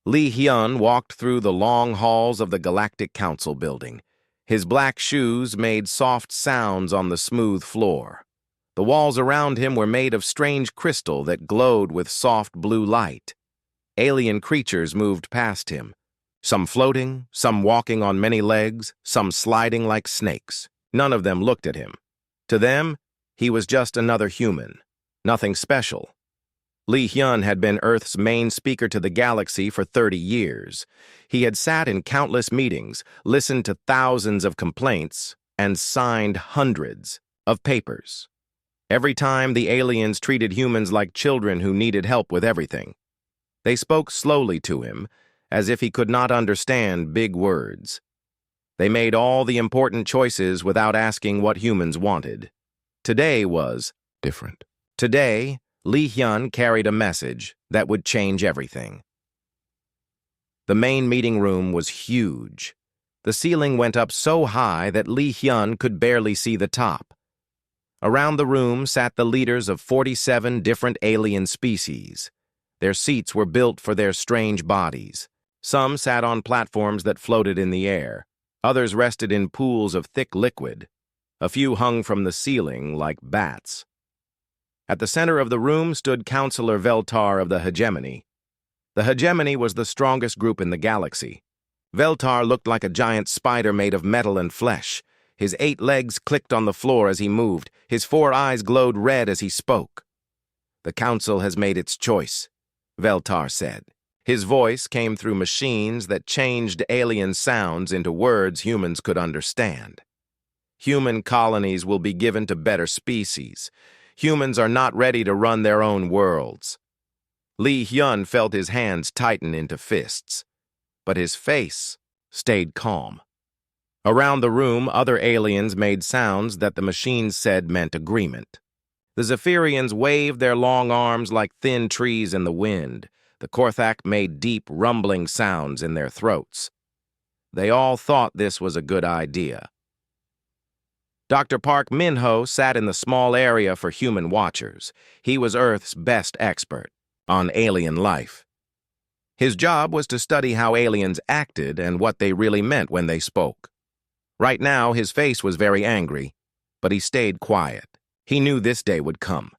Li Hyun walked through the long halls of the Galactic Council building. His black shoes made soft sounds on the smooth floor. The walls around him were made of strange crystal that glowed with soft blue light. Alien creatures moved past him, some floating, some walking on many legs, some sliding like snakes. None of them looked at him. To them, he was just another human, nothing special. Li Hyun had been Earth's main speaker to the galaxy for 30 years. He had sat in countless meetings, listened to thousands of complaints, and signed hundreds of papers. Every time the aliens treated humans like children who needed help with everything. They spoke slowly to him, as if he could not understand big words. They made all the important choices without asking what humans wanted. Today was different. Today, Li Hyun carried a message that would change everything. The main meeting room was huge. The ceiling went up so high that Li Hyun could barely see the top. Around the room sat the leaders of 47 different alien species. Their seats were built for their strange bodies. Some sat on platforms that floated in the air. Others rested in pools of thick liquid. A few hung from the ceiling like bats. At the center of the room stood Counselor Veltar of the Hegemony. The Hegemony was the strongest group in the galaxy. Veltar looked like a giant spider made of metal and flesh. His 8 legs clicked on the floor as he moved. His 4 eyes glowed red as he spoke. "The Council has made its choice," Veltar said. His voice came through machines that changed alien sounds into words humans could understand. Human colonies will be given to better species. Humans are not ready to run their own worlds. Li Hyun felt his hands tighten into fists, but his face stayed calm. Around the room, other aliens made sounds that the machines said meant agreement. The Zephyrians waved their long arms like thin trees in the wind. The Korthak made deep, rumbling sounds in their throats. They all thought this was a good idea. Dr. Park Min-ho sat in the small area for human watchers. He was Earth's best expert on alien life. His job was to study how aliens acted and what they really meant when they spoke. Right now, his face was very angry, but he stayed quiet. He knew this day would come.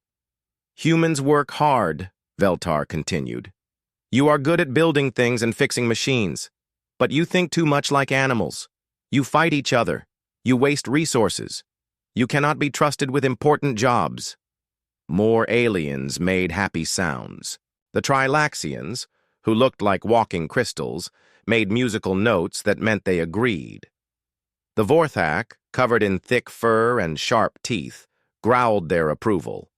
"Humans work hard," Veltar continued. "You are good at building things and fixing machines, but you think too much like animals. You fight each other. You waste resources. You cannot be trusted with important jobs." More aliens made happy sounds. The Trilaxians, who looked like walking crystals, made musical notes that meant they agreed. The Vorthak, covered in thick fur and sharp teeth, growled their approval.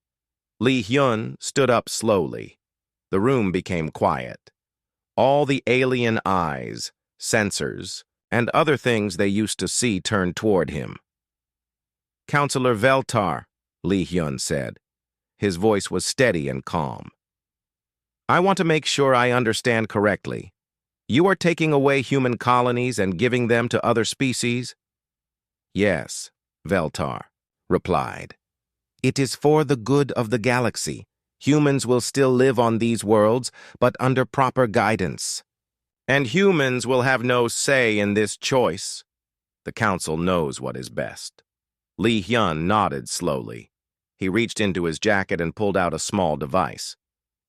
Li Hyun stood up slowly. The room became quiet. All the alien eyes, sensors, and other things they used to see turned toward him. "Counselor Veltar," Li Hyun said. His voice was steady and calm. "I want to make sure I understand correctly. You are taking away human colonies and giving them to other species?" "Yes," Veltar replied. "It is for the good of the galaxy. Humans will still live on these worlds, but under proper guidance. And humans will have no say in this choice. The Council knows what is best." Li Hyun nodded slowly. He reached into his jacket and pulled out a small device.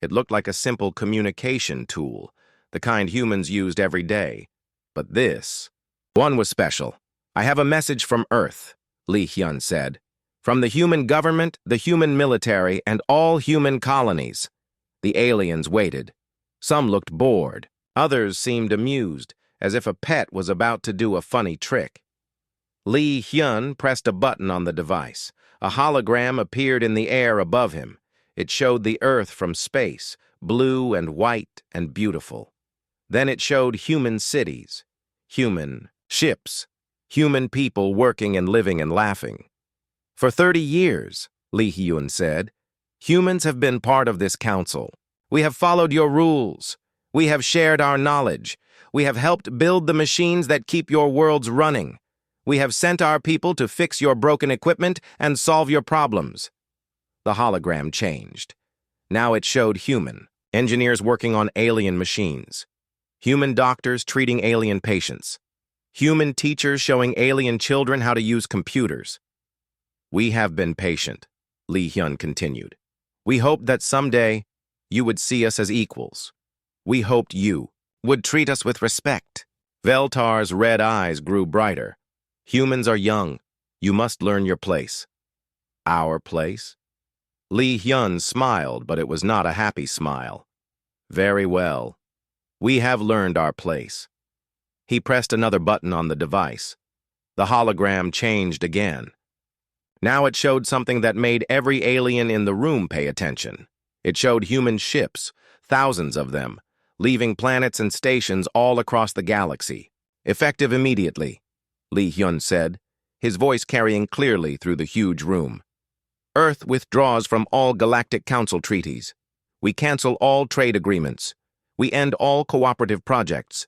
It looked like a simple communication tool, the kind humans used every day. But this one was special. "I have a message from Earth," Li Hyun said. "From the human government, the human military, and all human colonies." The aliens waited. Some looked bored. Others seemed amused, as if a pet was about to do a funny trick. Li Hyun pressed a button on the device. A hologram appeared in the air above him. It showed the Earth from space, blue and white and beautiful. Then it showed human cities, human ships, human people working and living and laughing. "For 30 years, Li Hyun said, humans have been part of this council. We have followed your rules. We have shared our knowledge. We have helped build the machines that keep your worlds running. We have sent our people to fix your broken equipment and solve your problems." The hologram changed. Now it showed human, engineers working on alien machines. Human doctors treating alien patients. Human teachers showing alien children how to use computers. We have been patient, Lee Hyun continued. We hoped that someday you would see us as equals. We hoped you would treat us with respect. Veltar's red eyes grew brighter. Humans are young. You must learn your place. Our place? Lee Hyun smiled, but it was not a happy smile. Very well. We have learned our place. He pressed another button on the device. The hologram changed again. Now it showed something that made every alien in the room pay attention. It showed human ships, thousands of them, leaving planets and stations all across the galaxy. Effective immediately, Lee Hyun said, his voice carrying clearly through the huge room. Earth withdraws from all Galactic Council treaties. We cancel all trade agreements. We end all cooperative projects.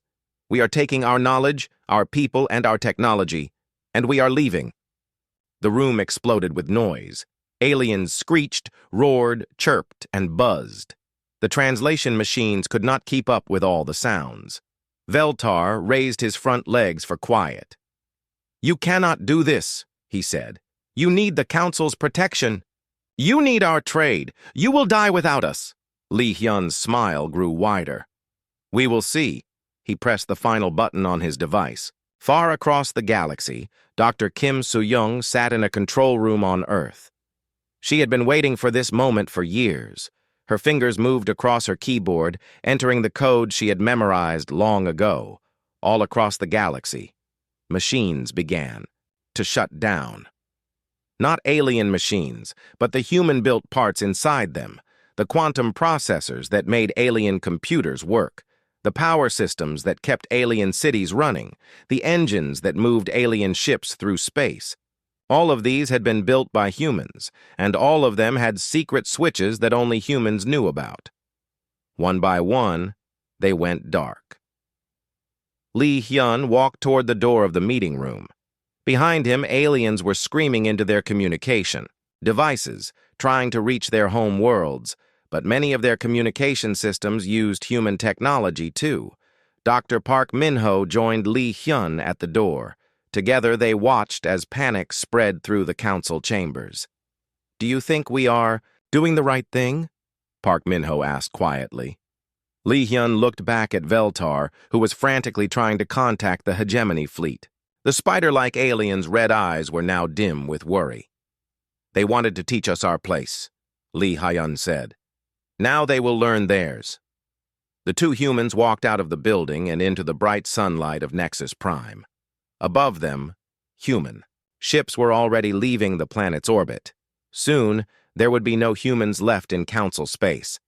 We are taking our knowledge, our people, and our technology, and we are leaving. The room exploded with noise. Aliens screeched, roared, chirped, and buzzed. The translation machines could not keep up with all the sounds. Veltar raised his front legs for quiet. You cannot do this, he said. You need the Council's protection. You need our trade. You will die without us. Lee Hyun's smile grew wider. We will see. He pressed the final button on his device. Far across the galaxy, Dr. Kim Soo-young sat in a control room on Earth. She had been waiting for this moment for years. Her fingers moved across her keyboard, entering the code she had memorized long ago. All across the galaxy, machines began to shut down. Not alien machines, but the human-built parts inside them, the quantum processors that made alien computers work, the power systems that kept alien cities running, the engines that moved alien ships through space. All of these had been built by humans, and all of them had secret switches that only humans knew about. One by one, they went dark. Lee Hyun walked toward the door of the meeting room. Behind him, aliens were screaming into their communication devices, trying to reach their home worlds, but many of their communication systems used human technology too. Dr. Park Min-ho joined Lee Hyun at the door. Together they watched as panic spread through the council chambers. Do you think we are doing the right thing? Park Min-ho asked quietly. Lee Hyun looked back at Veltar, who was frantically trying to contact the hegemony fleet. The spider-like aliens' red eyes were now dim with worry. They wanted to teach us our place, Lee Hyun said. Now they will learn theirs. The two humans walked out of the building and into the bright sunlight of Nexus Prime. Above them, human. Ships were already leaving the planet's orbit. Soon, there would be no humans left in Council space.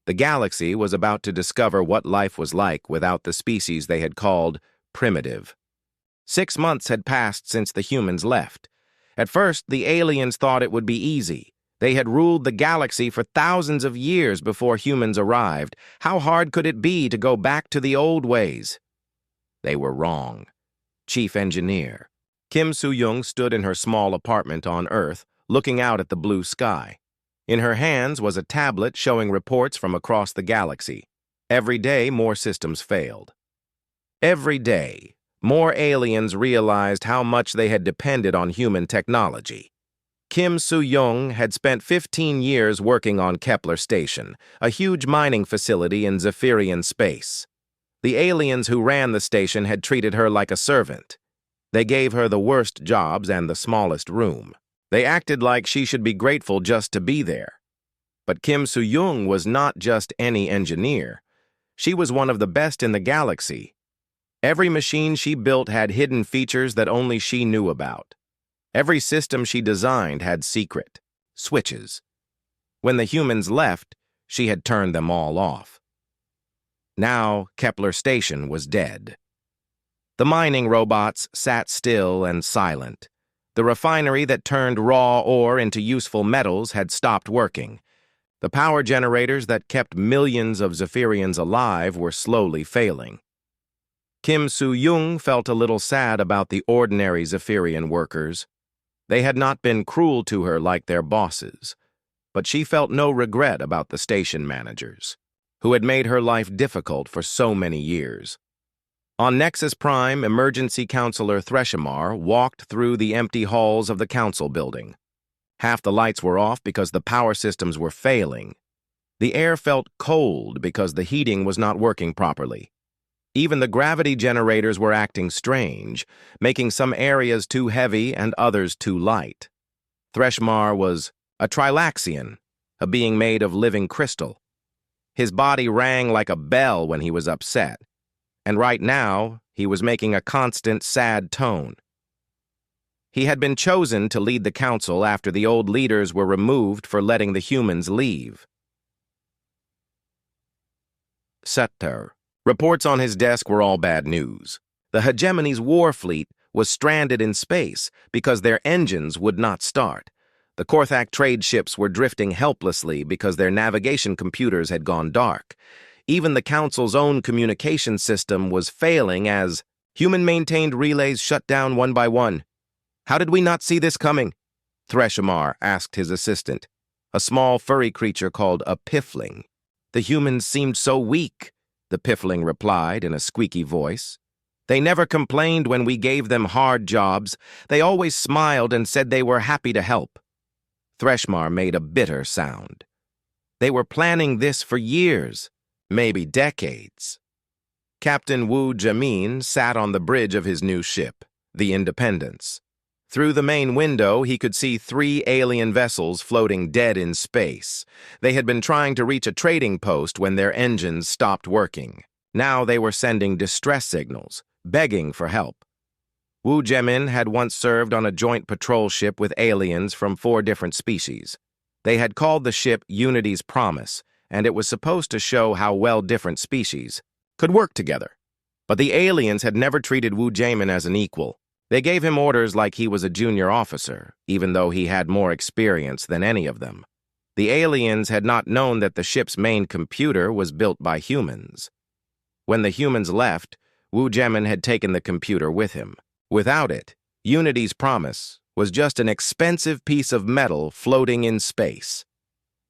The galaxy was about to discover what life was like without the species they had called primitive. 6 months had passed since the humans left. At first, the aliens thought it would be easy. They had ruled the galaxy for thousands of years before humans arrived. How hard could it be to go back to the old ways? They were wrong. Chief Engineer Kim Soo-young stood in her small apartment on Earth, looking out at the blue sky. In her hands was a tablet showing reports from across the galaxy. Every day, more systems failed. Every day, more aliens realized how much they had depended on human technology. Kim Soo-young had spent 15 years working on Kepler Station, a huge mining facility in Zephyrian space. The aliens who ran the station had treated her like a servant. They gave her the worst jobs and the smallest room. They acted like she should be grateful just to be there. But Kim Soo-young was not just any engineer. She was one of the best in the galaxy. Every machine she built had hidden features that only she knew about. Every system she designed had secret switches. When the humans left, she had turned them all off. Now, Kepler Station was dead. The mining robots sat still and silent. The refinery that turned raw ore into useful metals had stopped working. The power generators that kept millions of Zephyrians alive were slowly failing. Kim Soo-young felt a little sad about the ordinary Zephyrian workers. They had not been cruel to her like their bosses, but she felt no regret about the station managers, who had made her life difficult for so many years. On Nexus Prime, emergency counselor Threshamar walked through the empty halls of the council building. Half the lights were off because the power systems were failing. The air felt cold because the heating was not working properly. Even the gravity generators were acting strange, making some areas too heavy and others too light. Threshamar was a Trilaxian, a being made of living crystal. His body rang like a bell when he was upset, and right now he was making a constant, sad tone. He had been chosen to lead the council after the old leaders were removed for letting the humans leave. Setter. Reports on his desk were all bad news. The hegemony's war fleet was stranded in space because their engines would not start. The Korthak trade ships were drifting helplessly because their navigation computers had gone dark. Even the Council's own communication system was failing as human-maintained relays shut down one by one. "How did we not see this coming?" Threshamar asked his assistant, a small furry creature called a piffling. "The humans seemed so weak," the piffling replied in a squeaky voice. "They never complained when we gave them hard jobs. They always smiled and said they were happy to help." Threshamar made a bitter sound. They were planning this for years, maybe decades. Captain Wu Jamin sat on the bridge of his new ship, the Independence. Through the main window, he could see 3 alien vessels floating dead in space. They had been trying to reach a trading post when their engines stopped working. Now they were sending distress signals, begging for help. Wu Jamin had once served on a joint patrol ship with aliens from 4 different species. They had called the ship Unity's Promise, and it was supposed to show how well different species could work together. But the aliens had never treated Wu Jamin as an equal. They gave him orders like he was a junior officer, even though he had more experience than any of them. The aliens had not known that the ship's main computer was built by humans. When the humans left, Wu Jamin had taken the computer with him. Without it, Unity's Promise was just an expensive piece of metal floating in space.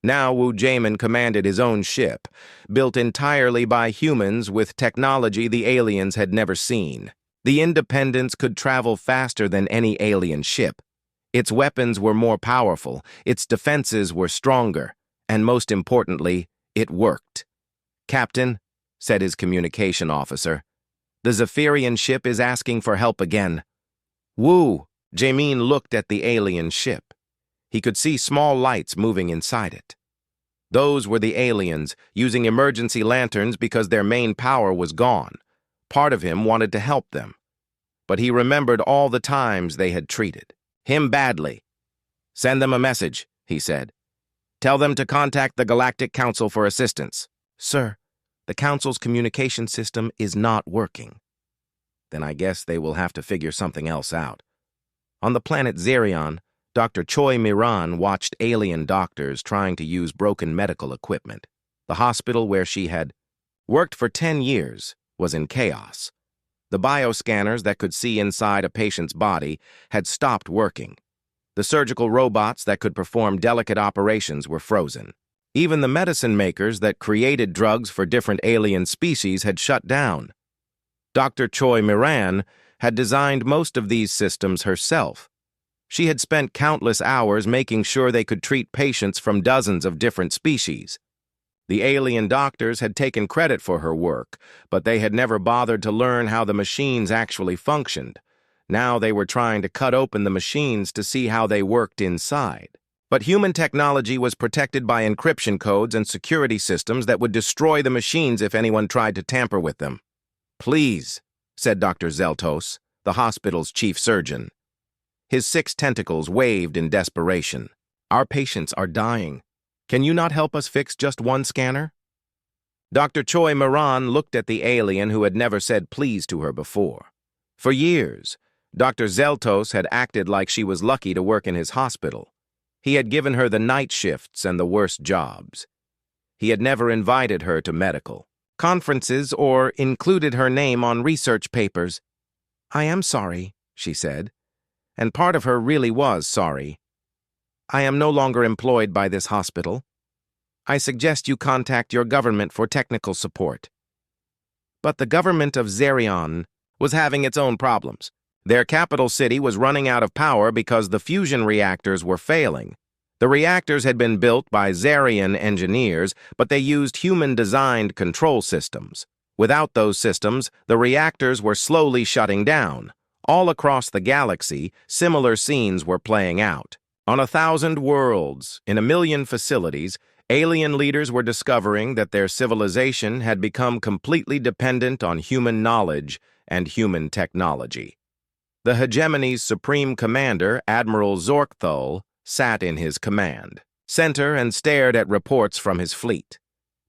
Now Wu Jamin commanded his own ship, built entirely by humans with technology the aliens had never seen. The Independence could travel faster than any alien ship. Its weapons were more powerful, its defenses were stronger, and most importantly, it worked. "Captain," said his communication officer, "the Zephyrian ship is asking for help again." Wu Jamin looked at the alien ship. He could see small lights moving inside it. Those were the aliens, using emergency lanterns because their main power was gone. Part of him wanted to help them. But he remembered all the times they had treated him badly. "Send them a message," he said. "Tell them to contact the Galactic Council for assistance." "Sir, the Council's communication system is not working." "Then I guess they will have to figure something else out." On the planet Zerion, Dr. Choi Miran watched alien doctors trying to use broken medical equipment. The hospital where she had worked for 10 years was in chaos. The bioscanners that could see inside a patient's body had stopped working. The surgical robots that could perform delicate operations were frozen. Even the medicine makers that created drugs for different alien species had shut down. Dr. Choi Miran had designed most of these systems herself. She had spent countless hours making sure they could treat patients from dozens of different species. The alien doctors had taken credit for her work, but they had never bothered to learn how the machines actually functioned. Now they were trying to cut open the machines to see how they worked inside. But human technology was protected by encryption codes and security systems that would destroy the machines if anyone tried to tamper with them. "Please," said Dr. Zeltos, the hospital's chief surgeon. His 6 tentacles waved in desperation. "Our patients are dying. Can you not help us fix just one scanner?" Dr. Choi Miran looked at the alien who had never said please to her before. For years, Dr. Zeltos had acted like she was lucky to work in his hospital. He had given her the night shifts and the worst jobs. He had never invited her to medical conferences or included her name on research papers. "I am sorry," she said, and part of her really was sorry. "I am no longer employed by this hospital. I suggest you contact your government for technical support. But the government of Zerion was having its own problems. Their capital city was running out of power because the fusion reactors were failing. The reactors had been built by Zerion engineers, but they used human-designed control systems. Without those systems, the reactors were slowly shutting down. All across the galaxy, similar scenes were playing out. On 1,000 worlds, in 1,000,000 facilities, alien leaders were discovering that their civilization had become completely dependent on human knowledge and human technology. The hegemony's supreme commander, Admiral Zorkthul, sat in his command center and stared at reports from his fleet.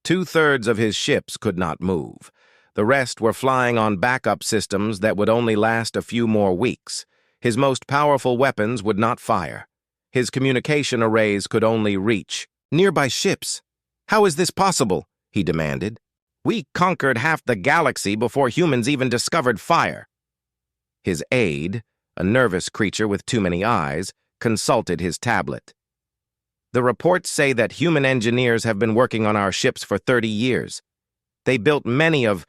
2/3 of his ships could not move. The rest were flying on backup systems that would only last a few more weeks. His most powerful weapons would not fire. His communication arrays could only reach nearby ships. "How is this possible?" he demanded. "We conquered half the galaxy before humans even discovered fire." His aide, a nervous creature with too many eyes, consulted his tablet. "The reports say that human engineers have been working on our ships for 30 years. They built many of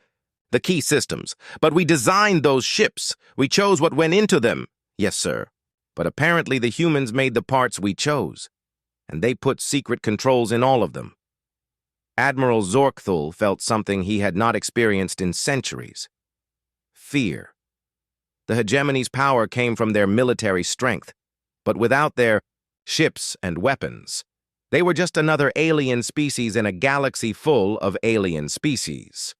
the key systems, but we designed those ships. We chose what went into them." "Yes, sir. But apparently the humans made the parts we chose, and they put secret controls in all of them." Admiral Zorkthul felt something he had not experienced in centuries. Fear. The hegemony's power came from their military strength, but without their ships and weapons, they were just another alien species in a galaxy full of alien species.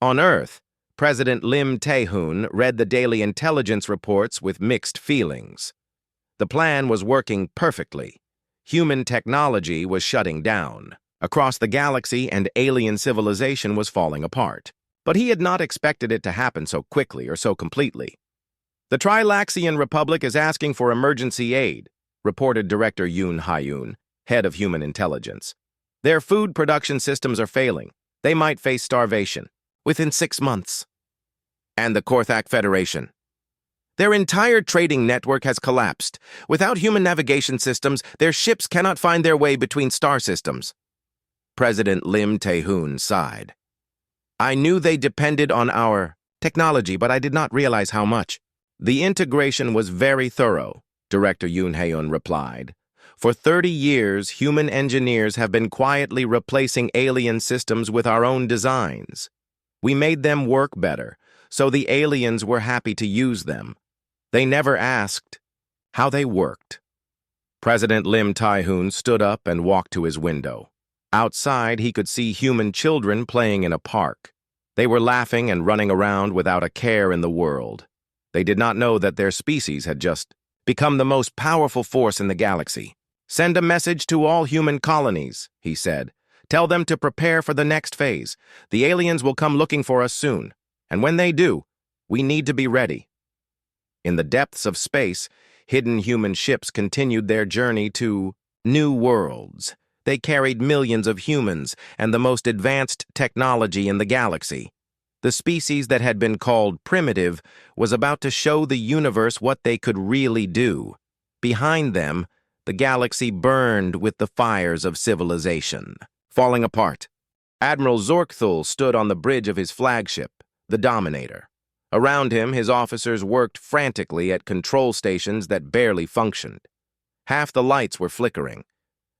On Earth, President Lim Tae-hoon read the daily intelligence reports with mixed feelings. The plan was working perfectly. Human technology was shutting down. Across the galaxy, and alien civilization was falling apart. But he had not expected it to happen so quickly or so completely. "The Trilaxian Republic is asking for emergency aid," reported Director Yoon Hyun, head of human intelligence. "Their food production systems are failing. They might face starvation within 6 months." "And the Korthak Federation?" "Their entire trading network has collapsed. Without human navigation systems, their ships cannot find their way between star systems." President Lim Tae-hoon sighed. "I knew they depended on our technology, but I did not realize how much." "The integration was very thorough," Director Yoon Hyun replied. "For 30 years, human engineers have been quietly replacing alien systems with our own designs. We made them work better, so the aliens were happy to use them. They never asked how they worked." President Lim Tae-hoon stood up and walked to his window. Outside, he could see human children playing in a park. They were laughing and running around without a care in the world. They did not know that their species had just become the most powerful force in the galaxy. "Send a message to all human colonies," he said. "Tell them to prepare for the next phase. The aliens will come looking for us soon. And when they do, we need to be ready." In the depths of space, hidden human ships continued their journey to new worlds. They carried millions of humans and the most advanced technology in the galaxy. The species that had been called primitive was about to show the universe what they could really do. Behind them, the galaxy burned with the fires of civilization, falling apart. Admiral Zorkthul stood on the bridge of his flagship, the Dominator. Around him, his officers worked frantically at control stations that barely functioned. Half the lights were flickering.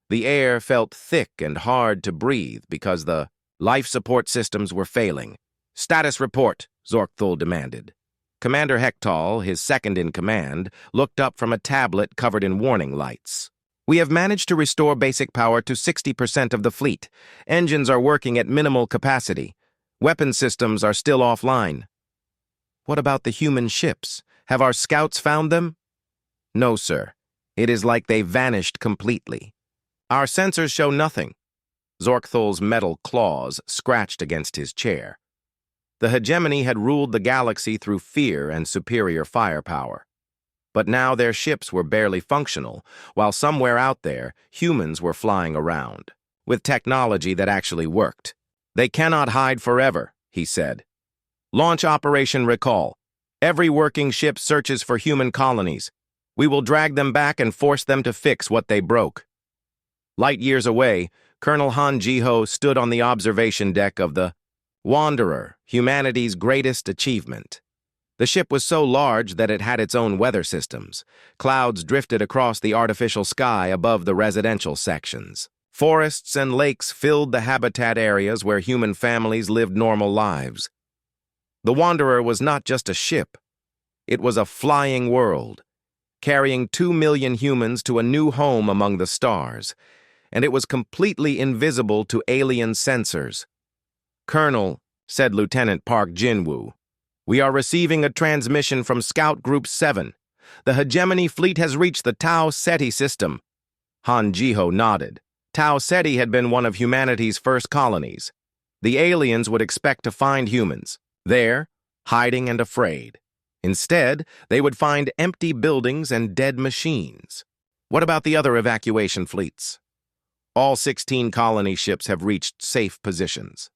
The air felt thick and hard to breathe because the life support systems were failing. "Status report," Zorkthul demanded. Commander Hektal, his second-in-command, looked up from a tablet covered in warning lights. "We have managed to restore basic power to 60% of the fleet. Engines are working at minimal capacity. Weapon systems are still offline." "What about the human ships? Have our scouts found them?" "No, sir. It is like they vanished completely. Our sensors show nothing." Zorkthul's metal claws scratched against his chair. The hegemony had ruled the galaxy through fear and superior firepower. But now their ships were barely functional, while somewhere out there, humans were flying around, with technology that actually worked. "They cannot hide forever," he said. "Launch Operation Recall. Every working ship searches for human colonies. We will drag them back and force them to fix what they broke." Light years away, Colonel Han Jiho stood on the observation deck of the Wanderer, humanity's greatest achievement. The ship was so large that it had its own weather systems. Clouds drifted across the artificial sky above the residential sections. Forests and lakes filled the habitat areas where human families lived normal lives. The Wanderer was not just a ship. It was a flying world, carrying 2 million humans to a new home among the stars, and it was completely invisible to alien sensors. "Colonel," said Lieutenant Park Jinwoo, "we are receiving a transmission from Scout Group 7. The hegemony fleet has reached the Tau Ceti system." Han Jiho nodded. Tau Ceti had been one of humanity's first colonies. The aliens would expect to find humans there, hiding and afraid. Instead, they would find empty buildings and dead machines. What about the other evacuation fleets? All 16 colony ships have reached safe positions.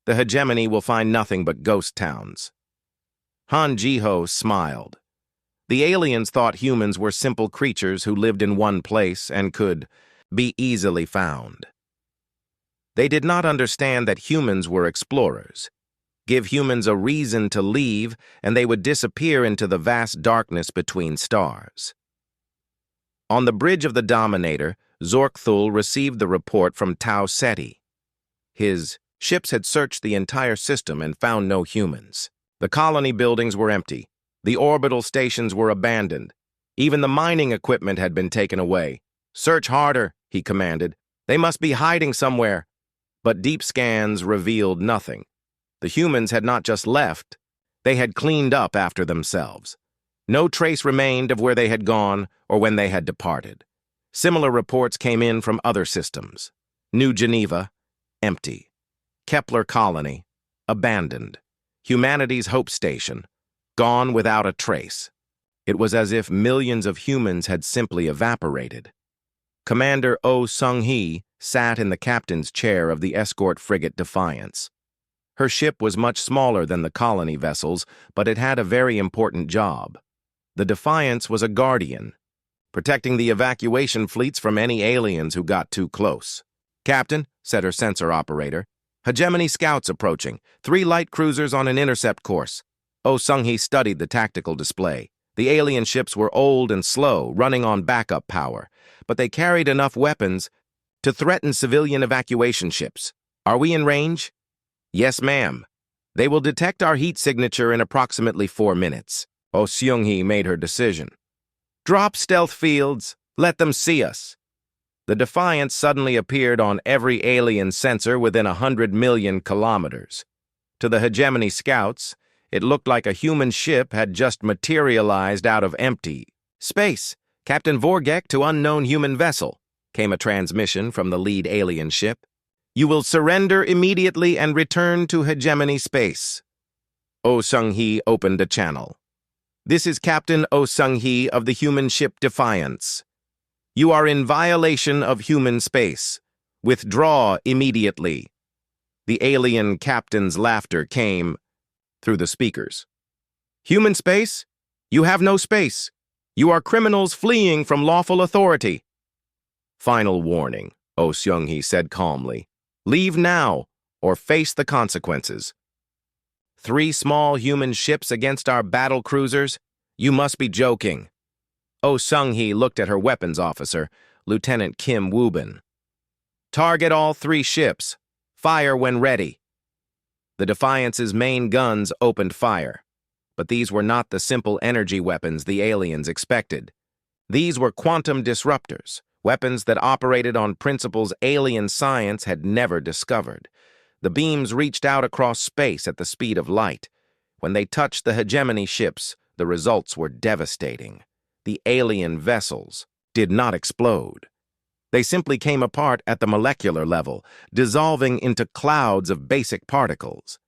The hegemony will find nothing but ghost towns. Han Jiho smiled. The aliens thought humans were simple creatures who lived in one place and could be easily found. They did not understand that humans were explorers. Give humans a reason to leave, and they would disappear into the vast darkness between stars. On the bridge of the Dominator, Zorkthul received the report from Tau Ceti. His ships had searched the entire system and found no humans. The colony buildings were empty. The orbital stations were abandoned. Even the mining equipment had been taken away. "Search harder," he commanded. "They must be hiding somewhere." But deep scans revealed nothing. The humans had not just left, they had cleaned up after themselves. No trace remained of where they had gone or when they had departed. Similar reports came in from other systems. New Geneva, empty. Kepler Colony, abandoned. Humanity's Hope Station, gone without a trace. It was as if millions of humans had simply evaporated. Commander Oh Sung-hee sat in the captain's chair of the escort frigate Defiance. Her ship was much smaller than the colony vessels, but it had a very important job. The Defiance was a guardian, protecting the evacuation fleets from any aliens who got too close. "Captain," said her sensor operator, "hegemony scouts approaching, 3 light cruisers on an intercept course." Oh Sung-hee studied the tactical display. The alien ships were old and slow, running on backup power, but they carried enough weapons to threaten civilian evacuation ships. "Are we in range?" "Yes, ma'am. They will detect our heat signature in approximately 4 minutes. Oh Seung-hee made her decision. "Drop stealth fields. Let them see us." The Defiance suddenly appeared on every alien sensor within 100 million kilometers. To the hegemony scouts, it looked like a human ship had just materialized out of empty space. "Captain Vorgek to unknown human vessel," came a transmission from the lead alien ship. "You will surrender immediately and return to hegemony space." Oh Sung-hee opened a channel. "This is Captain Oh Sung-hee of the human ship Defiance. You are in violation of human space. Withdraw immediately." The alien captain's laughter came through the speakers. "Human space? You have no space. You are criminals fleeing from lawful authority." "Final warning," Oh Seung-hee said calmly. "Leave now, or face the consequences." 3 small human ships against our battle cruisers? You must be joking. Oh Sung-hee looked at her weapons officer, Lieutenant Kim Woo-bin. "Target all 3 ships. Fire when ready." The Defiance's main guns opened fire, but these were not the simple energy weapons the aliens expected. These were quantum disruptors, weapons that operated on principles alien science had never discovered. The beams reached out across space at the speed of light. When they touched the hegemony ships, the results were devastating. The alien vessels did not explode. They simply came apart at the molecular level, dissolving into clouds of basic particles.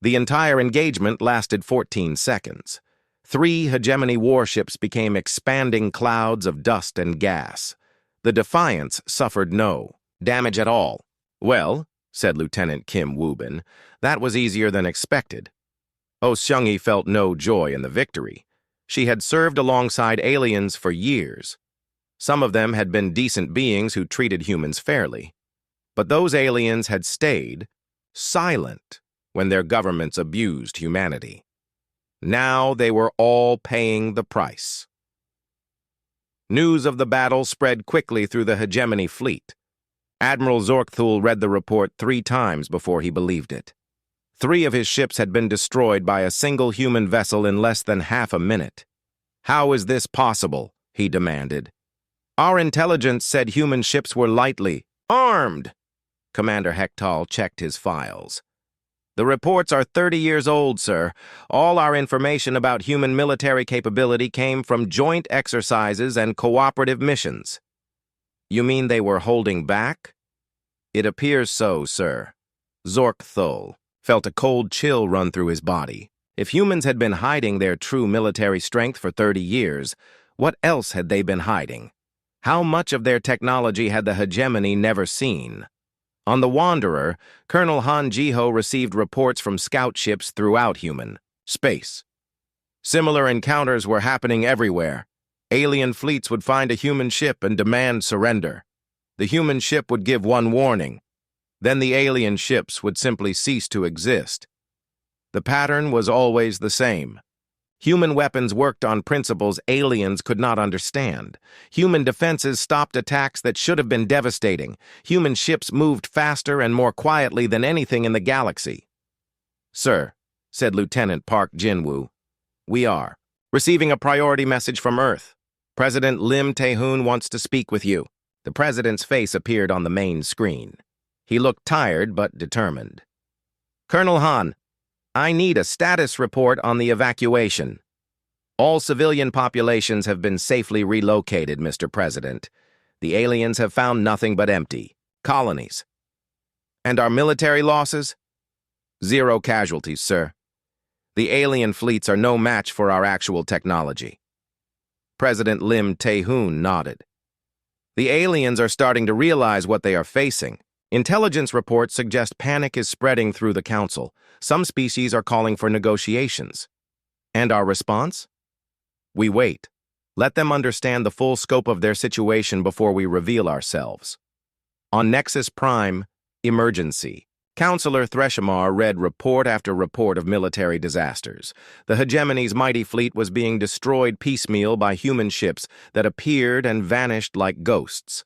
The entire engagement lasted 14 seconds. 3 hegemony warships became expanding clouds of dust and gas. The Defiance suffered no damage at all. "Well," said Lieutenant Kim Woo-bin, "that was easier than expected." Oh Seung-hee felt no joy in the victory. She had served alongside aliens for years. Some of them had been decent beings who treated humans fairly. But those aliens had stayed silent when their governments abused humanity. Now they were all paying the price. News of the battle spread quickly through the hegemony fleet. Admiral Zorkthul read the report 3 times before he believed it. 3 of his ships had been destroyed by a single human vessel in less than half a minute. "How is this possible?" he demanded. "Our intelligence said human ships were lightly armed." Commander Hektal checked his files. "The reports are 30 years old, sir. All our information about human military capability came from joint exercises and cooperative missions." "You mean they were holding back?" "It appears so, sir." Zorkthul felt a cold chill run through his body. If humans had been hiding their true military strength for 30 years, what else had they been hiding? How much of their technology had the hegemony never seen? On the Wanderer, Colonel Han Jiho received reports from scout ships throughout human space. Similar encounters were happening everywhere. Alien fleets would find a human ship and demand surrender. The human ship would give one warning. Then the alien ships would simply cease to exist. The pattern was always the same. Human weapons worked on principles aliens could not understand. Human defenses stopped attacks that should have been devastating. Human ships moved faster and more quietly than anything in the galaxy. "Sir," said Lieutenant Park Jinwoo, "we are receiving a priority message from Earth. President Lim Tae-hoon wants to speak with you." The president's face appeared on the main screen. He looked tired but determined. "Colonel Han, I need a status report on the evacuation." "All civilian populations have been safely relocated, Mr. President. The aliens have found nothing but empty colonies." "And our military losses?" "0 casualties, sir. The alien fleets are no match for our actual technology." President Lim Tae-hoon nodded. "The aliens are starting to realize what they are facing. Intelligence reports suggest panic is spreading through the Council. Some species are calling for negotiations. And our response? We wait. Let them understand the full scope of their situation before we reveal ourselves. On Nexus Prime, emergency. Counselor Threshamar read report after report of military disasters. The hegemony's mighty fleet was being destroyed piecemeal by human ships that appeared and vanished like ghosts.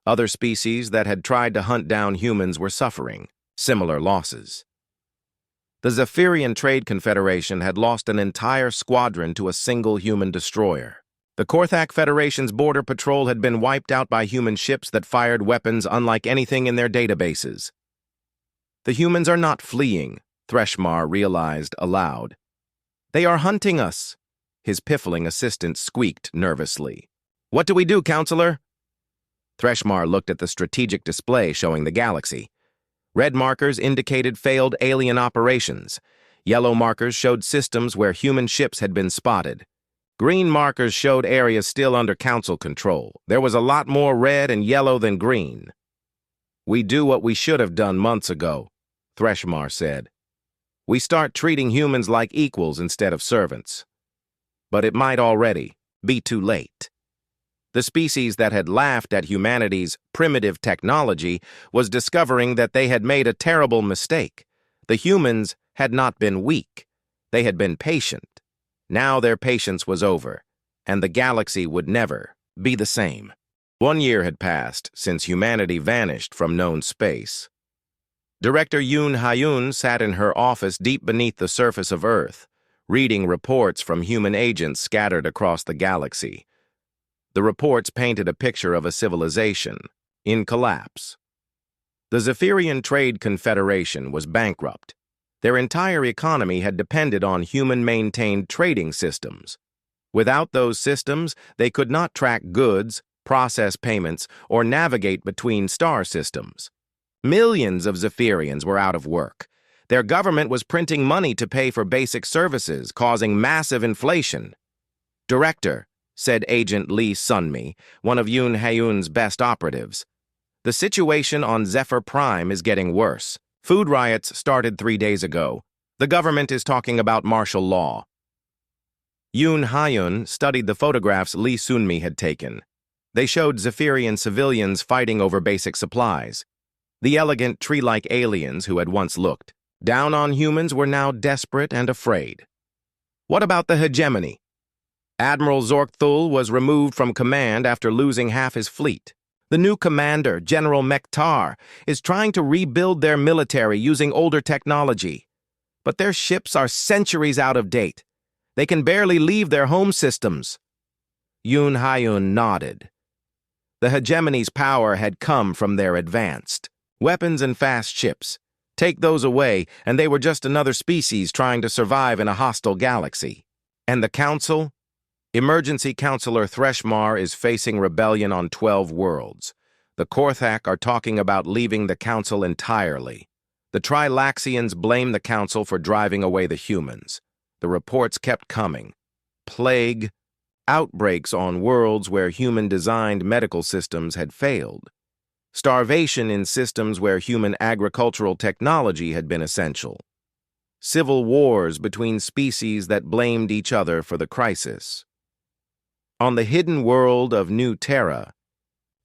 Other species that had tried to hunt down humans were suffering similar losses. The Zephyrian Trade Confederation had lost an entire squadron to a single human destroyer. The Korthak Federation's border patrol had been wiped out by human ships that fired weapons unlike anything in their databases. "The humans are not fleeing," Threshamar realized aloud. "They are hunting us," his piffling assistant squeaked nervously. "What do we do, Counselor?" Threshamar looked at the strategic display showing the galaxy. Red markers indicated failed alien operations. Yellow markers showed systems where human ships had been spotted. Green markers showed areas still under Council control. There was a lot more red and yellow than green. "We do what we should have done months ago," Threshamar said. "We start treating humans like equals instead of servants. But it might already be too late." The species that had laughed at humanity's primitive technology was discovering that they had made a terrible mistake. The humans had not been weak. They had been patient. Now their patience was over, and the galaxy would never be the same. 1 year had passed since humanity vanished from known space. Director Yoon Hyun sat in her office deep beneath the surface of Earth, reading reports from human agents scattered across the galaxy. The reports painted a picture of a civilization in collapse. The Zephyrian Trade Confederation was bankrupt. Their entire economy had depended on human-maintained trading systems. Without those systems, they could not track goods, process payments, or navigate between star systems. Millions of Zephyrians were out of work. Their government was printing money to pay for basic services, causing massive inflation. "Director," said Agent Lee Sunmi, one of Yoon Hyun's best operatives, "the situation on Zephyr Prime is getting worse. Food riots started 3 days ago. The government is talking about martial law." Yoon Hyun studied the photographs Lee Sunmi had taken. They showed Zephyrian civilians fighting over basic supplies. The elegant, tree-like aliens who had once looked down on humans were now desperate and afraid. What about the hegemony? Admiral Zorkthul was removed from command after losing half his fleet. The new commander, General Mektar, is trying to rebuild their military using older technology. But their ships are centuries out of date. They can barely leave their home systems. Yoon Hyun nodded. The hegemony's power had come from their advanced weapons and fast ships. Take those away, and they were just another species trying to survive in a hostile galaxy. And the Council? Emergency Counselor Threshmar is facing rebellion on 12 worlds. The Korthak are talking about leaving the Council entirely. The Trilaxians blame the Council for driving away the humans. The reports kept coming. Plague, outbreaks on worlds where human-designed medical systems had failed. Starvation in systems where human agricultural technology had been essential. Civil wars between species that blamed each other for the crisis. On the hidden world of New Terra,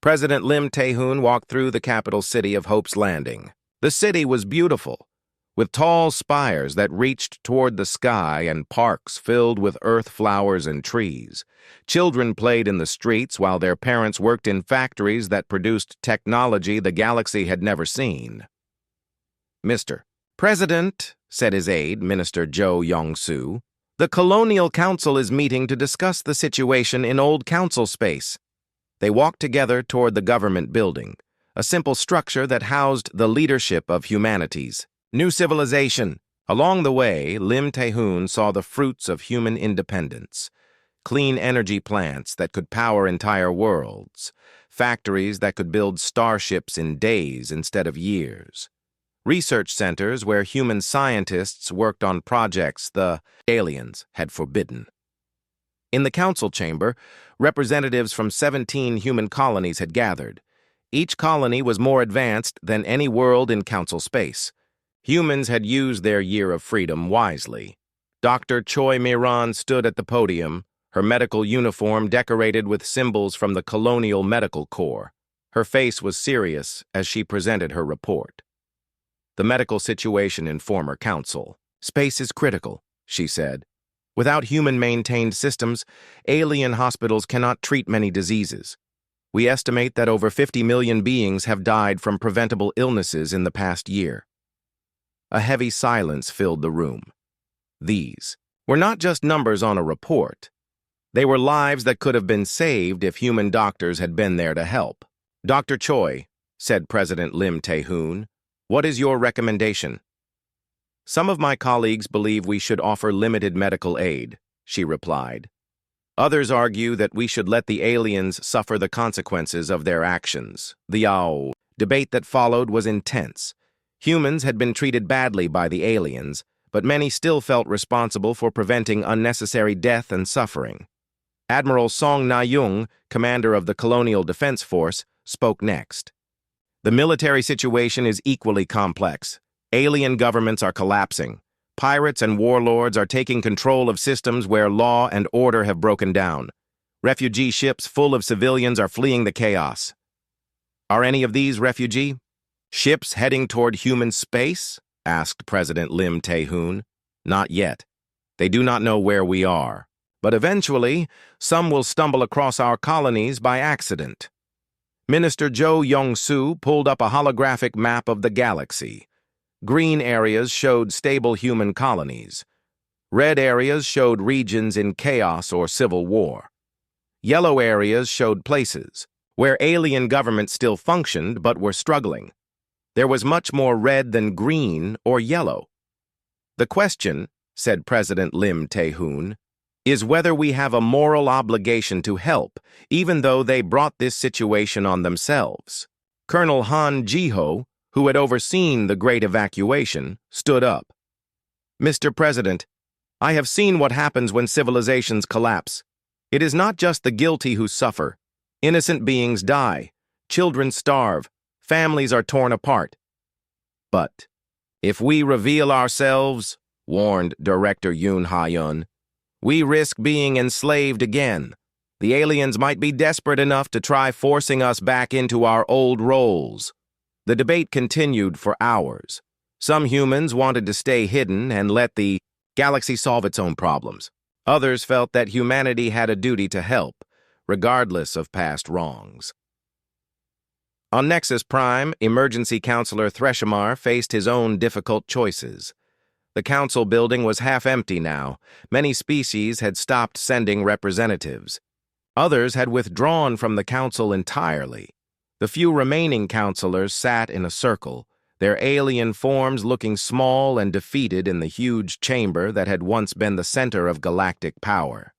President Lim Tae-hoon walked through the capital city of Hope's Landing. The city was beautiful, with tall spires that reached toward the sky and parks filled with earth flowers and trees. Children played in the streets while their parents worked in factories that produced technology the galaxy had never seen. Mr. President, said his aide, Minister Jo Yong-soo, the Colonial Council is meeting to discuss the situation in Old Council space. They walked together toward the government building, a simple structure that housed the leadership of humanities. New civilization. Along the way, Lim Tae-hoon saw the fruits of human independence. Clean energy plants that could power entire worlds. Factories that could build starships in days instead of years. Research centers where human scientists worked on projects the aliens had forbidden. In the council chamber, representatives from 17 human colonies had gathered. Each colony was more advanced than any world in council space. Humans had used their year of freedom wisely. Dr. Choi Miran stood at the podium, her medical uniform decorated with symbols from the Colonial Medical Corps. Her face was serious as she presented her report. The medical situation in former council. Space is critical, she said. Without human-maintained systems, alien hospitals cannot treat many diseases. We estimate that over 50 million beings have died from preventable illnesses in the past year. A heavy silence filled the room. These were not just numbers on a report. They were lives that could have been saved if human doctors had been there to help. Dr. Choi, said President Lim Tae-hoon, what is your recommendation? Some of my colleagues believe we should offer limited medical aid, she replied. Others argue that we should let the aliens suffer the consequences of their actions. The debate that followed was intense. Humans had been treated badly by the aliens, but many still felt responsible for preventing unnecessary death and suffering. Admiral Song Na-young, commander of the Colonial Defense Force, spoke next. The military situation is equally complex. Alien governments are collapsing. Pirates and warlords are taking control of systems where law and order have broken down. Refugee ships full of civilians are fleeing the chaos. Are any of these refugee ships heading toward human space? Asked President Lim Tae-hoon. Not yet. They do not know where we are. But eventually, some will stumble across our colonies by accident. Minister Jo Yong-soo pulled up a holographic map of the galaxy. Green areas showed stable human colonies. Red areas showed regions in chaos or civil war. Yellow areas showed places where alien governments still functioned but were struggling. There was much more red than green or yellow. The question, said President Lim Tae-hoon, is whether we have a moral obligation to help, even though they brought this situation on themselves. Colonel Han Ji-ho, who had overseen the Great Evacuation, stood up. Mr. President, I have seen what happens when civilizations collapse. It is not just the guilty who suffer. Innocent beings die, children starve, families are torn apart. But if we reveal ourselves, warned Director Yoon Ha-yeon, we risk being enslaved again. The aliens might be desperate enough to try forcing us back into our old roles. The debate continued for hours. Some humans wanted to stay hidden and let the galaxy solve its own problems. Others felt that humanity had a duty to help, regardless of past wrongs. On Nexus Prime, emergency counselor Threshamar faced his own difficult choices. The council building was half empty now. Many species had stopped sending representatives. Others had withdrawn from the council entirely. The few remaining counselors sat in a circle, their alien forms looking small and defeated in the huge chamber that had once been the center of galactic power.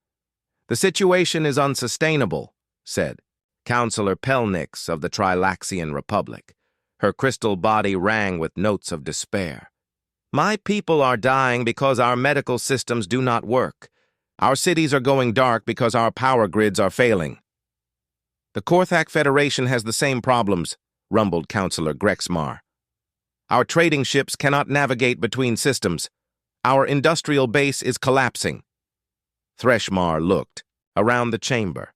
"The situation is unsustainable," said Counselor Pelnix of the Trilaxian Republic. Her crystal body rang with notes of despair. "My people are dying because our medical systems do not work. Our cities are going dark because our power grids are failing." "The Korthak Federation has the same problems," rumbled Counselor Grexmar. "Our trading ships cannot navigate between systems. Our industrial base is collapsing." Threshamar looked around the chamber.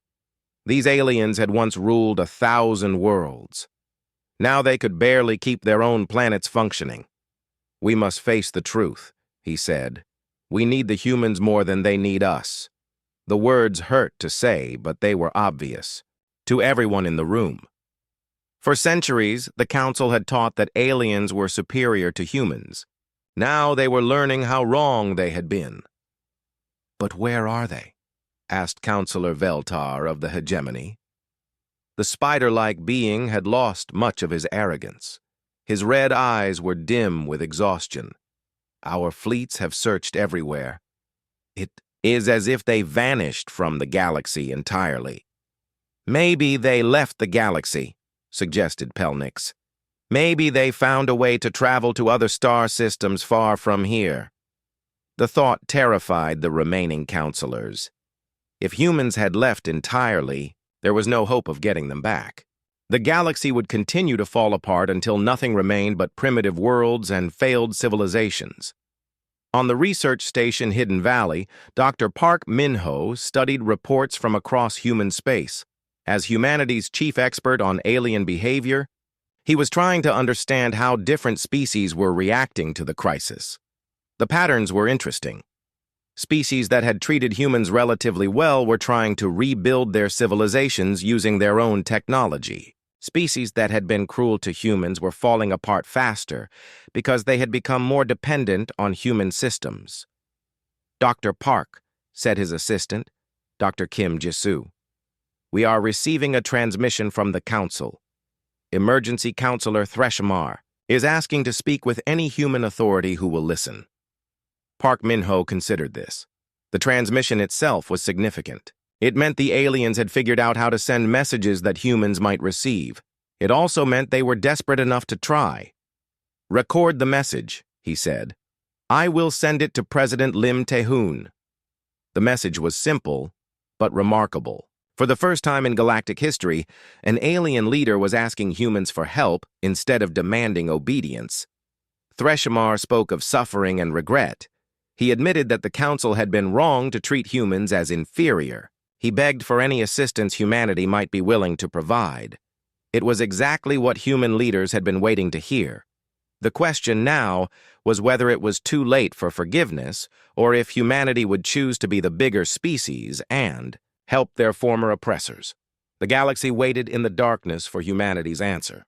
These aliens had once ruled 1,000 worlds. Now they could barely keep their own planets functioning. "We must face the truth," he said. "We need the humans more than they need us." The words hurt to say, but they were obvious to everyone in the room. For centuries, the Council had taught that aliens were superior to humans. Now they were learning how wrong they had been. "But where are they?" asked Counselor Veltar of the hegemony. The spider-like being had lost much of his arrogance. His red eyes were dim with exhaustion. "Our fleets have searched everywhere. It is as if they vanished from the galaxy entirely." "Maybe they left the galaxy," suggested Pelnix. "Maybe they found a way to travel to other star systems far from here." The thought terrified the remaining counselors. If humans had left entirely, there was no hope of getting them back. The galaxy would continue to fall apart until nothing remained but primitive worlds and failed civilizations. On the research station Hidden Valley, Dr. Park Min-ho studied reports from across human space. As humanity's chief expert on alien behavior, he was trying to understand how different species were reacting to the crisis. The patterns were interesting. Species that had treated humans relatively well were trying to rebuild their civilizations using their own technology. Species that had been cruel to humans were falling apart faster because they had become more dependent on human systems. "Dr. Park," said his assistant, Dr. Kim Jisoo, "we are receiving a transmission from the Council. Emergency Counselor Threshamar is asking to speak with any human authority who will listen." Park Min-ho considered this. The transmission itself was significant. It meant the aliens had figured out how to send messages that humans might receive. It also meant they were desperate enough to try. "Record the message," he said. "I will send it to President Lim Tae-hoon." The message was simple, but remarkable. For the first time in galactic history, an alien leader was asking humans for help instead of demanding obedience. Threshamar spoke of suffering and regret. He admitted that the Council had been wrong to treat humans as inferior. He begged for any assistance humanity might be willing to provide. It was exactly what human leaders had been waiting to hear. The question now was whether it was too late for forgiveness, or if humanity would choose to be the bigger species and help their former oppressors. The galaxy waited in the darkness for humanity's answer.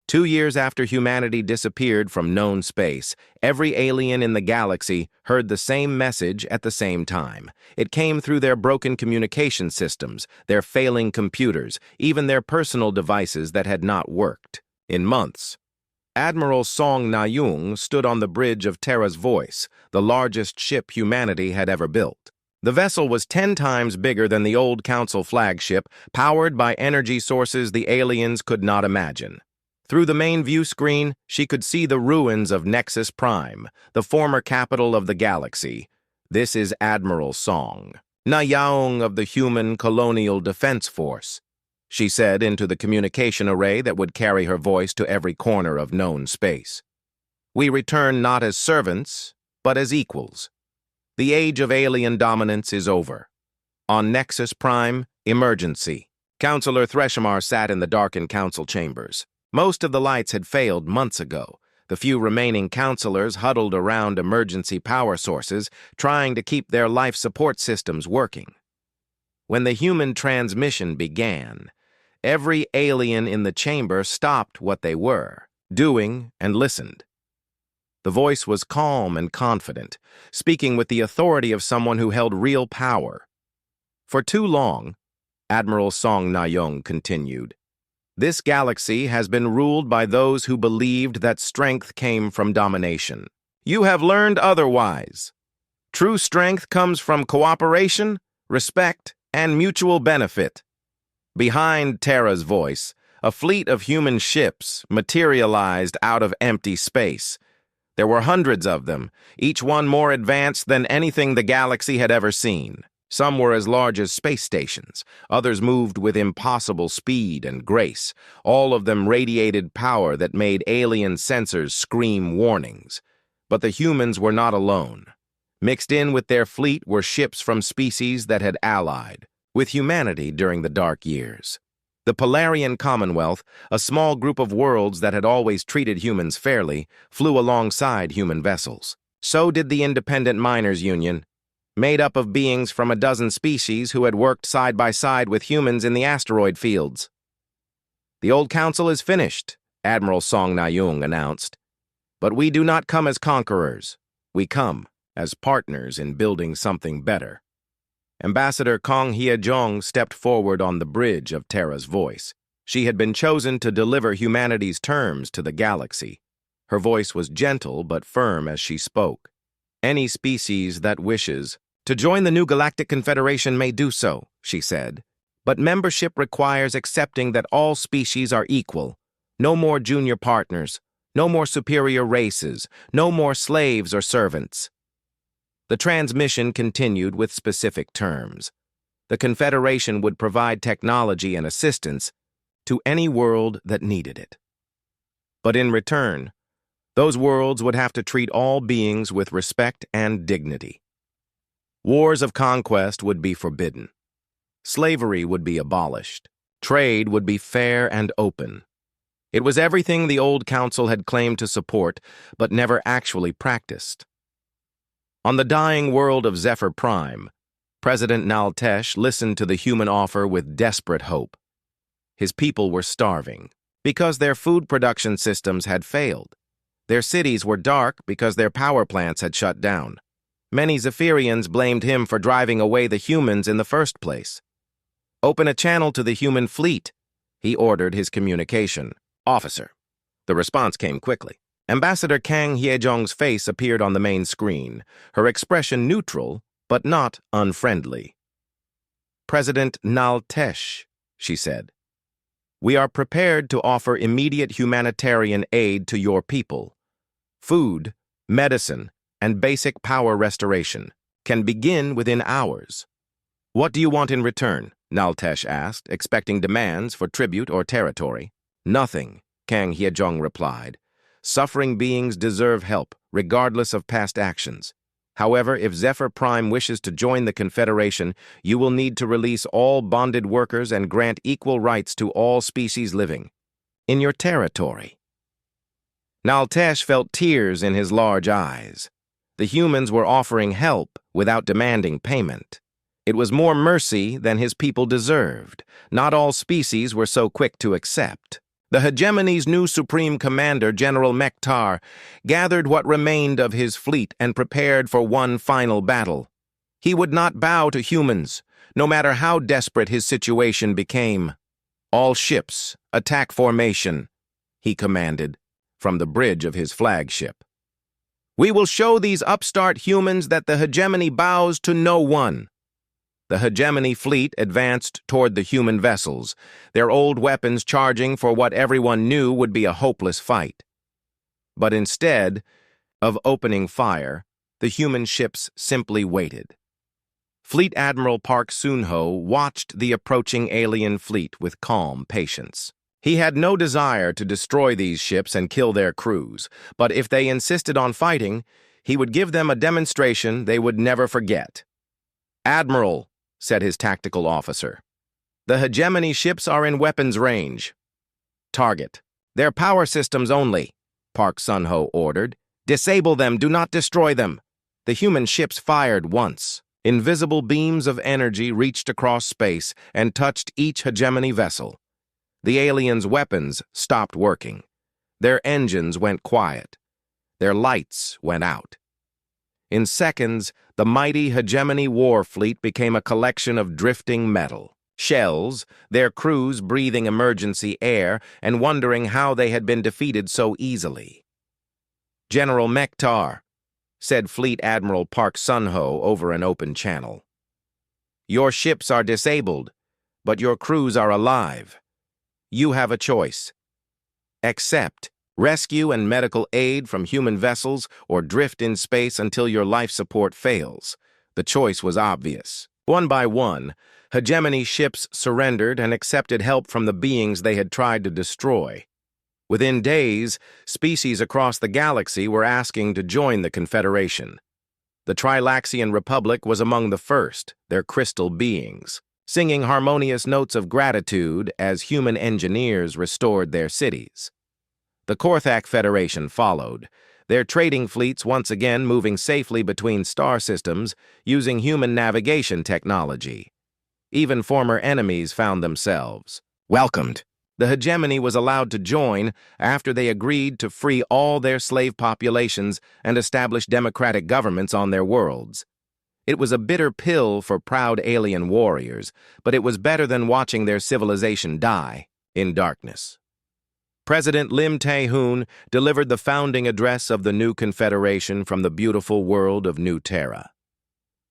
2 years after humanity disappeared from known space, every alien in the galaxy heard the same message at the same time. It came through their broken communication systems, their failing computers, even their personal devices that had not worked. In months, Admiral Song Na-young stood on the bridge of Terra's Voice, the largest ship humanity had ever built. The vessel was 10 times bigger than the old Council flagship, powered by energy sources the aliens could not imagine. Through the main view screen, she could see the ruins of Nexus Prime, the former capital of the galaxy. "This is Admiral Song Na-young of the Human Colonial Defense Force," she said into the communication array that would carry her voice to every corner of known space. "We return not as servants, but as equals. The age of alien dominance is over. On Nexus Prime, emergency." Counselor Threshamar sat in the darkened council chambers. Most of the lights had failed months ago. The few remaining counselors huddled around emergency power sources, trying to keep their life support systems working. When the human transmission began, every alien in the chamber stopped what they were doing and listened. The voice was calm and confident, speaking with the authority of someone who held real power. For too long, Admiral Song Na-young continued, this galaxy has been ruled by those who believed that strength came from domination. You have learned otherwise. True strength comes from cooperation, respect, and mutual benefit. Behind Terra's voice, a fleet of human ships materialized out of empty space. There were hundreds of them, each one more advanced than anything the galaxy had ever seen. Some were as large as space stations. Others moved with impossible speed and grace. All of them radiated power that made alien sensors scream warnings. But the humans were not alone. Mixed in with their fleet were ships from species that had allied with humanity during the Dark Years. The Polarian Commonwealth, a small group of worlds that had always treated humans fairly, flew alongside human vessels. So did the Independent Miners Union, made up of beings from a dozen species who had worked side by side with humans in the asteroid fields. The old council is finished, Admiral Song Na-young announced. But we do not come as conquerors. We come as partners in building something better. Ambassador Kong Hye-jong stepped forward on the bridge of Terra's voice. She had been chosen to deliver humanity's terms to the galaxy. Her voice was gentle but firm as she spoke. Any species that wishes to join the new Galactic Confederation may do so, she said. But membership requires accepting that all species are equal. No more junior partners, no more superior races, no more slaves or servants. The transmission continued with specific terms. The Confederation would provide technology and assistance to any world that needed it. But in return, those worlds would have to treat all beings with respect and dignity. Wars of conquest would be forbidden. Slavery would be abolished. Trade would be fair and open. It was everything the old council had claimed to support, but never actually practiced. On the dying world of Zephyr Prime, President Naltesh listened to the human offer with desperate hope. His people were starving because their food production systems had failed. Their cities were dark because their power plants had shut down. Many Zephyrians blamed him for driving away the humans in the first place. Open a channel to the human fleet, he ordered his communication officer. The response came quickly. Ambassador Kang Hye-jong's face appeared on the main screen, her expression neutral, but not unfriendly. President Naltesh, she said, we are prepared to offer immediate humanitarian aid to your people. Food, medicine, and basic power restoration can begin within hours. What do you want in return? Naltesh asked, expecting demands for tribute or territory. Nothing, Kang Hye-jong replied. Suffering beings deserve help, regardless of past actions. However, if Zephyr Prime wishes to join the Confederation, you will need to release all bonded workers and grant equal rights to all species living in your territory. Naltesh felt tears in his large eyes. The humans were offering help without demanding payment. It was more mercy than his people deserved. Not all species were so quick to accept. The hegemony's new supreme commander, General Mektar, gathered what remained of his fleet and prepared for one final battle. He would not bow to humans, no matter how desperate his situation became. All ships, attack formation, he commanded, from the bridge of his flagship. We will show these upstart humans that the hegemony bows to no one. The hegemony fleet advanced toward the human vessels, their old weapons charging for what everyone knew would be a hopeless fight. But instead of opening fire, the human ships simply waited. Fleet Admiral Park Soon-ho watched the approaching alien fleet with calm patience. He had no desire to destroy these ships and kill their crews, but if they insisted on fighting, he would give them a demonstration they would never forget. Admiral, said his tactical officer, the hegemony ships are in weapons range. Target, "Their power systems only," Park Sun-ho ordered. "Disable them, do not destroy them." The human ships fired once. Invisible beams of energy reached across space and touched each hegemony vessel. The aliens' weapons stopped working. Their engines went quiet. Their lights went out. In seconds, the mighty hegemony war fleet became a collection of drifting metal. Shells, their crews breathing emergency air and wondering how they had been defeated so easily. "General Mektar," said Fleet Admiral Park Sun-ho over an open channel, "your ships are disabled, but your crews are alive. You have a choice. Accept rescue and medical aid from human vessels or drift in space until your life support fails." The choice was obvious. One by one, hegemony ships surrendered and accepted help from the beings they had tried to destroy. Within days, species across the galaxy were asking to join the Confederation. The Trilaxian Republic was among the first, their crystal beings, singing harmonious notes of gratitude as human engineers restored their cities. The Korthak Federation followed, their trading fleets once again moving safely between star systems using human navigation technology. Even former enemies found themselves welcomed. The hegemony was allowed to join after they agreed to free all their slave populations and establish democratic governments on their worlds. It was a bitter pill for proud alien warriors, but it was better than watching their civilization die in darkness. President Lim Tae-hoon delivered the founding address of the new confederation from the beautiful world of New Terra.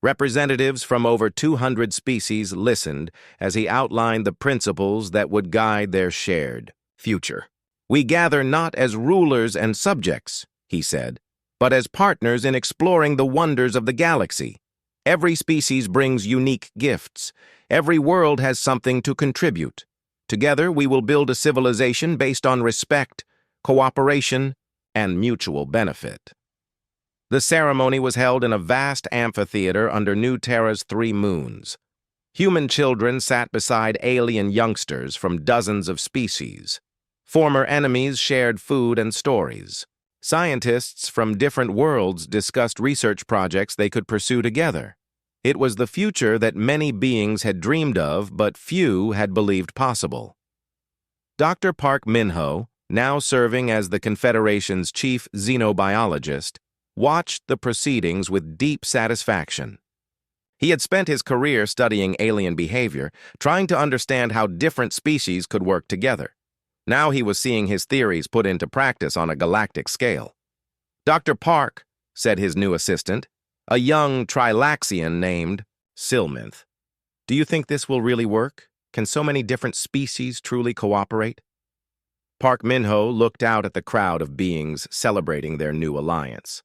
Representatives from over 200 species listened as he outlined the principles that would guide their shared future. "We gather not as rulers and subjects," he said, "but as partners in exploring the wonders of the galaxy. Every species brings unique gifts. Every world has something to contribute. Together, we will build a civilization based on respect, cooperation, and mutual benefit." The ceremony was held in a vast amphitheater under New Terra's 3 moons. Human children sat beside alien youngsters from dozens of species. Former enemies shared food and stories. Scientists from different worlds discussed research projects they could pursue together. It was the future that many beings had dreamed of, but few had believed possible. Dr. Park Min-ho, now serving as the Confederation's chief xenobiologist, watched the proceedings with deep satisfaction. He had spent his career studying alien behavior, trying to understand how different species could work together. Now he was seeing his theories put into practice on a galactic scale. "Dr. Park," said his new assistant, a young Trilaxian named Silminth, "do you think this will really work? Can so many different species truly cooperate?" Park Min-ho looked out at the crowd of beings celebrating their new alliance.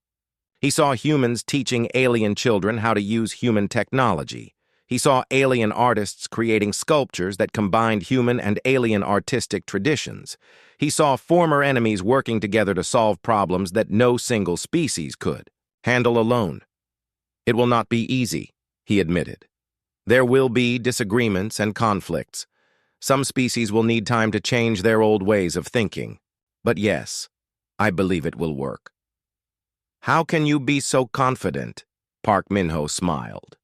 He saw humans teaching alien children how to use human technology. He saw alien artists creating sculptures that combined human and alien artistic traditions. He saw former enemies working together to solve problems that no single species could handle alone. "It will not be easy," he admitted. "There will be disagreements and conflicts. Some species will need time to change their old ways of thinking. But yes, I believe it will work." "How can you be so confident?" Park Min-ho smiled.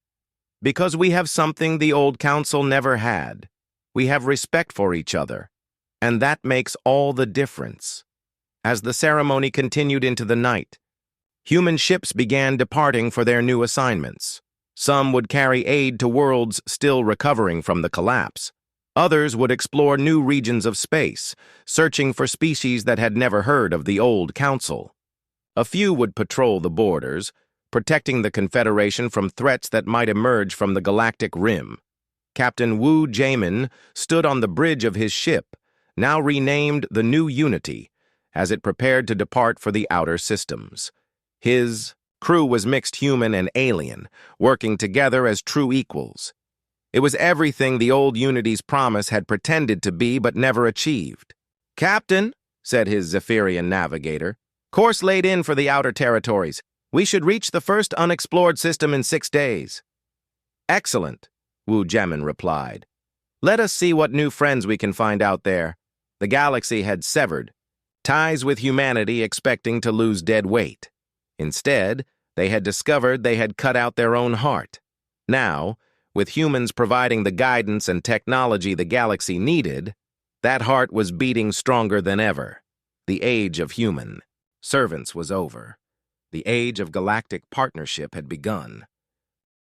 "Because we have something the old council never had. We have respect for each other, and that makes all the difference." As the ceremony continued into the night, human ships began departing for their new assignments. Some would carry aid to worlds still recovering from the collapse. Others would explore new regions of space, searching for species that had never heard of the old council. A few would patrol the borders, protecting the Confederation from threats that might emerge from the galactic rim. Captain Wu Jaemin stood on the bridge of his ship, now renamed the New Unity, as it prepared to depart for the outer systems. His crew was mixed human and alien, working together as true equals. It was everything the old Unity's promise had pretended to be but never achieved. "Captain," said his Zephyrian navigator, "course laid in for the outer territories. We should reach the first unexplored system in 6 days." "Excellent," Wu Jaemin replied. "Let us see what new friends we can find out there." The galaxy had severed, ties with humanity expecting to lose dead weight. Instead, they had discovered they had cut out their own heart. Now, with humans providing the guidance and technology the galaxy needed, that heart was beating stronger than ever. The age of human servants was over. The age of galactic partnership had begun.